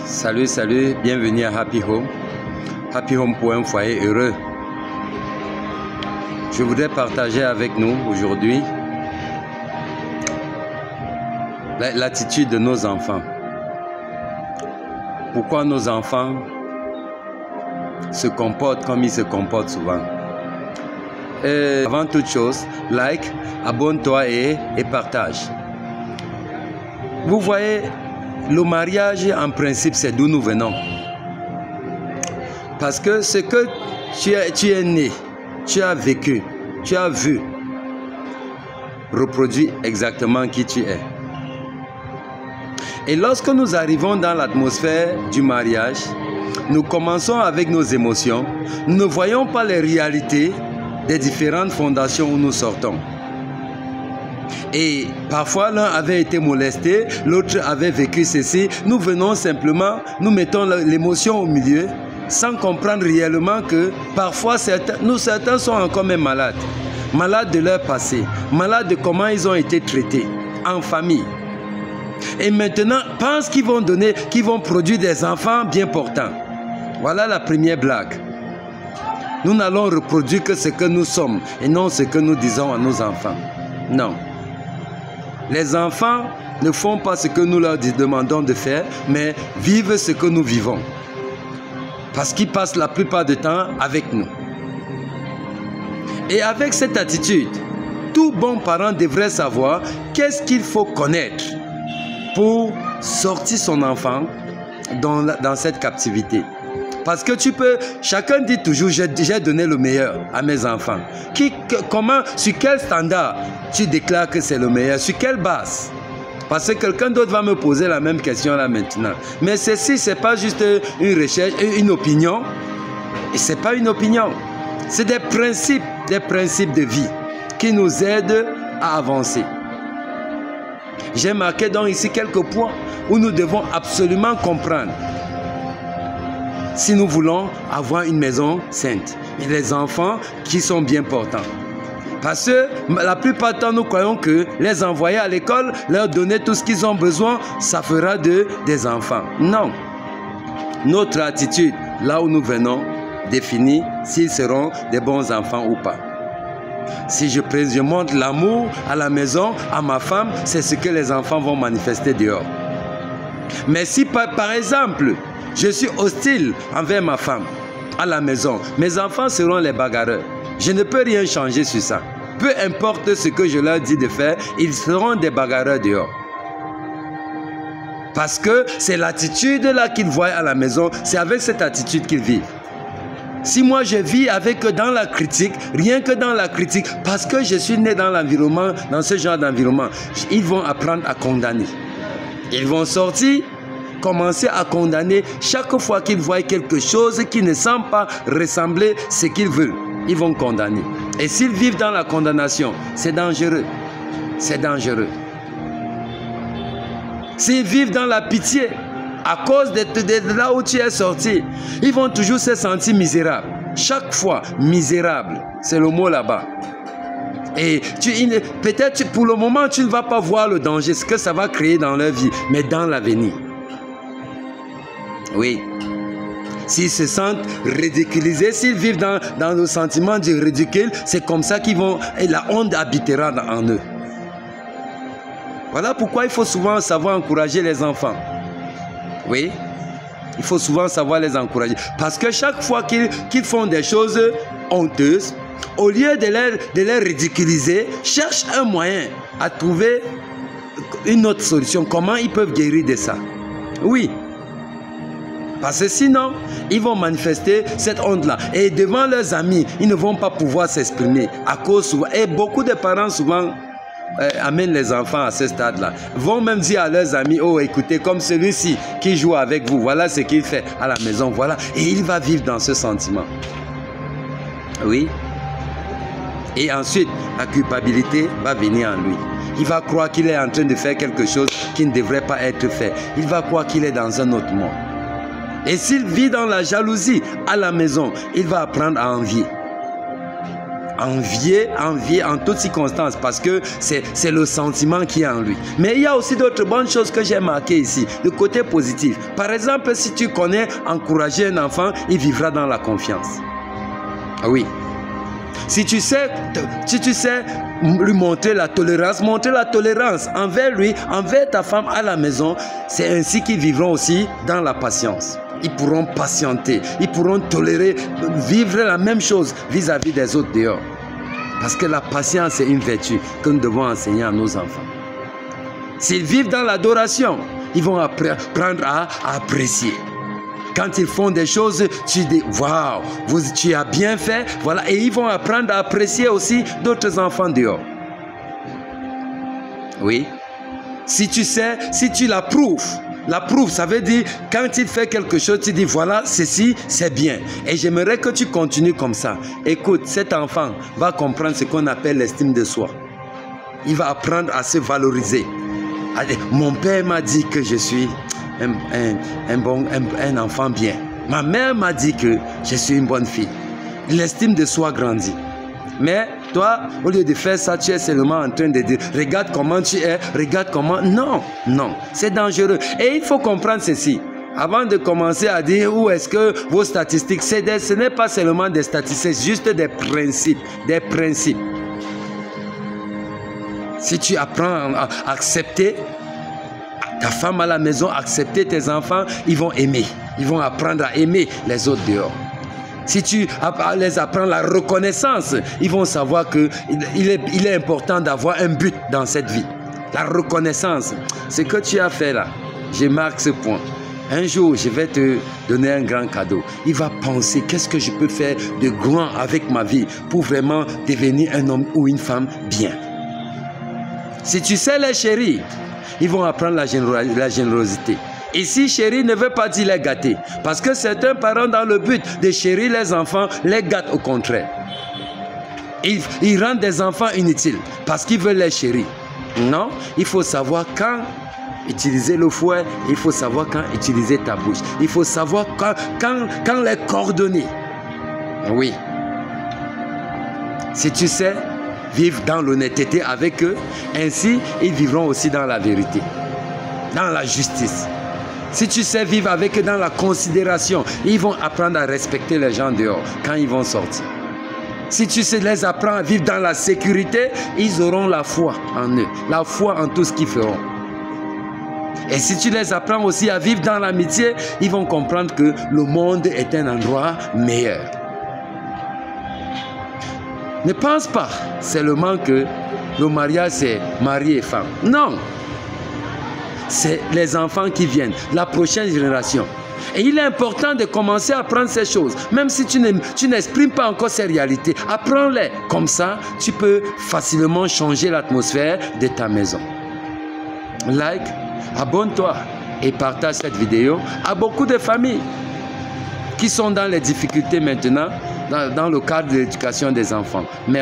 Salut, salut, bienvenue à Happy Home. Happy Home pour un foyer heureux. Je voudrais partager avec nous aujourd'hui l'attitude de nos enfants. Pourquoi nos enfants se comportent comme ils se comportent souvent. Avant toute chose, like, abonne-toi et partage. Vous voyez, le mariage, en principe, c'est d'où nous venons. Parce que ce que tu es né, tu as vécu, tu as vu, reproduit exactement qui tu es. Et lorsque nous arrivons dans l'atmosphère du mariage, nous commençons avec nos émotions. Nous ne voyons pas les réalités des différentes fondations où nous sortons. Et parfois l'un avait été molesté, l'autre avait vécu ceci. Nous venons simplement, nous mettons l'émotion au milieu sans comprendre réellement que parfois certains sont encore même malades. Malades de leur passé, malades de comment ils ont été traités en famille. Et maintenant, pensent qu'ils vont produire des enfants bien portants. Voilà la première blague. Nous n'allons reproduire que ce que nous sommes et non ce que nous disons à nos enfants. Non. Les enfants ne font pas ce que nous leur demandons de faire, mais vivent ce que nous vivons. Parce qu'ils passent la plupart du temps avec nous. Et avec cette attitude, tout bon parent devrait savoir qu'est-ce qu'il faut connaître pour sortir son enfant dans cette captivité. Parce que chacun dit toujours, j'ai donné le meilleur à mes enfants. Sur quel standard tu déclares que c'est le meilleur? Sur quelle base? Parce que quelqu'un d'autre va me poser la même question là maintenant. Mais ceci, ce n'est pas juste une recherche, une opinion. Et ce n'est pas une opinion. C'est des principes de vie qui nous aident à avancer. J'ai marqué donc ici quelques points où nous devons absolument comprendre si nous voulons avoir une maison sainte et des enfants qui sont bien portants. Parce que la plupart du temps, nous croyons que les envoyer à l'école, leur donner tout ce qu'ils ont besoin, ça fera des enfants. Non. Notre attitude, là où nous venons, définit s'ils seront des bons enfants ou pas. Si je montre l'amour à la maison, à ma femme, c'est ce que les enfants vont manifester dehors. Mais si par exemple, je suis hostile envers ma femme à la maison, mes enfants seront les bagarreurs. Je ne peux rien changer sur ça. Peu importe ce que je leur dis de faire, ils seront des bagarreurs dehors. Parce que c'est l'attitude là qu'ils voient à la maison, c'est avec cette attitude qu'ils vivent. Si moi je vis dans la critique, rien que dans la critique, parce que je suis né dans l'environnement, dans ce genre d'environnement, ils vont apprendre à condamner. Ils vont sortir, commencer à condamner chaque fois qu'ils voient quelque chose qui ne semble pas ressembler à ce qu'ils veulent. Ils vont condamner. Et s'ils vivent dans la condamnation, c'est dangereux. C'est dangereux. S'ils vivent dans la pitié, à cause de là où tu es sorti, ils vont toujours se sentir misérables. Chaque fois, misérable. C'est le mot là-bas. Et peut-être pour le moment, tu ne vas pas voir le danger, ce que ça va créer dans leur vie, mais dans l'avenir. Oui. S'ils se sentent ridiculisés, s'ils vivent dans le sentiment du ridicule, c'est comme ça qu'ils vont, et la honte habitera en eux. Voilà pourquoi il faut souvent savoir encourager les enfants. Oui, il faut souvent savoir les encourager. Parce que chaque fois qu'ils font des choses honteuses, au lieu de les ridiculiser, cherchent un moyen à trouver une autre solution. Comment ils peuvent guérir de ça? Oui. Parce que sinon, ils vont manifester cette honte-là. Et devant leurs amis, ils ne vont pas pouvoir s'exprimer. À cause souvent, et beaucoup de parents souvent amènent les enfants à ce stade-là. Vont même dire à leurs amis, oh écoutez, comme celui-ci qui joue avec vous, voilà ce qu'il fait à la maison, voilà. Et il va vivre dans ce sentiment. Oui. Et ensuite, la culpabilité va venir en lui. Il va croire qu'il est en train de faire quelque chose qui ne devrait pas être fait. Il va croire qu'il est dans un autre monde. Et s'il vit dans la jalousie à la maison, il va apprendre à envier. envier en toutes circonstances parce que c'est le sentiment qui est en lui. Mais il y a aussi d'autres bonnes choses que j'ai marquées ici, le côté positif. Par exemple, si tu connais encourager un enfant, il vivra dans la confiance. Oui. Si tu sais lui montrer la tolérance envers lui, envers ta femme à la maison, c'est ainsi qu'ils vivront aussi dans la patience. Ils pourront patienter, ils pourront tolérer, vivre la même chose vis-à-vis des autres dehors. Parce que la patience est une vertu que nous devons enseigner à nos enfants. S'ils vivent dans l'adoration, ils vont apprendre à apprécier. Quand ils font des choses, tu dis « Waouh, tu as bien fait ». Voilà, et ils vont apprendre à apprécier aussi d'autres enfants dehors. Oui. Si tu sais, si tu l'approuves, ça veut dire quand il fait quelque chose, tu dis « Voilà, ceci, c'est bien ». Et j'aimerais que tu continues comme ça. Écoute, cet enfant va comprendre ce qu'on appelle l'estime de soi. Il va apprendre à se valoriser. Allez, mon père m'a dit que je suis un enfant bien. Ma mère m'a dit que je suis une bonne fille. L'estime de soi grandit. Mais toi, au lieu de faire ça, tu es seulement en train de dire « Regarde comment tu es, regarde comment... » Non, non, c'est dangereux. Et il faut comprendre ceci. Avant de commencer à dire où est-ce que vos statistiques, ce n'est pas seulement des statistiques, c'est juste des principes. Des principes. Si tu apprends à accepter ta femme à la maison, accepter tes enfants, ils vont aimer. Ils vont apprendre à aimer les autres dehors. Si tu les apprends la reconnaissance, ils vont savoir qu'il est important d'avoir un but dans cette vie. La reconnaissance, ce que tu as fait là, je marque ce point. Un jour, je vais te donner un grand cadeau. Il va penser, qu'est-ce que je peux faire de grand avec ma vie pour vraiment devenir un homme ou une femme bien. Si tu sais les chérir, ils vont apprendre la générosité. Ici, chérir ne veut pas dire les gâter. Parce que certains parents, dans le but de chérir les enfants, les gâtent au contraire. Ils rendent des enfants inutiles parce qu'ils veulent les chérir. Non, il faut savoir quand utiliser le fouet, il faut savoir quand utiliser ta bouche. Il faut savoir quand les coordonner. Oui. Si tu sais vivre dans l'honnêteté avec eux, ainsi ils vivront aussi dans la vérité, dans la justice. Si tu sais vivre avec eux dans la considération, ils vont apprendre à respecter les gens dehors quand ils vont sortir. Si tu sais les apprendre à vivre dans la sécurité, ils auront la foi en eux, la foi en tout ce qu'ils feront. Et si tu les apprends aussi à vivre dans l'amitié, ils vont comprendre que le monde est un endroit meilleur. Ne pense pas seulement que le mariage c'est mari et femme. Non. C'est les enfants qui viennent, la prochaine génération. Et il est important de commencer à apprendre ces choses. Même si tu n'exprimes pas encore ces réalités, apprends-les. Comme ça, tu peux facilement changer l'atmosphère de ta maison. Like, abonne-toi et partage cette vidéo à beaucoup de familles qui sont dans les difficultés maintenant dans le cadre de l'éducation des enfants. Merci.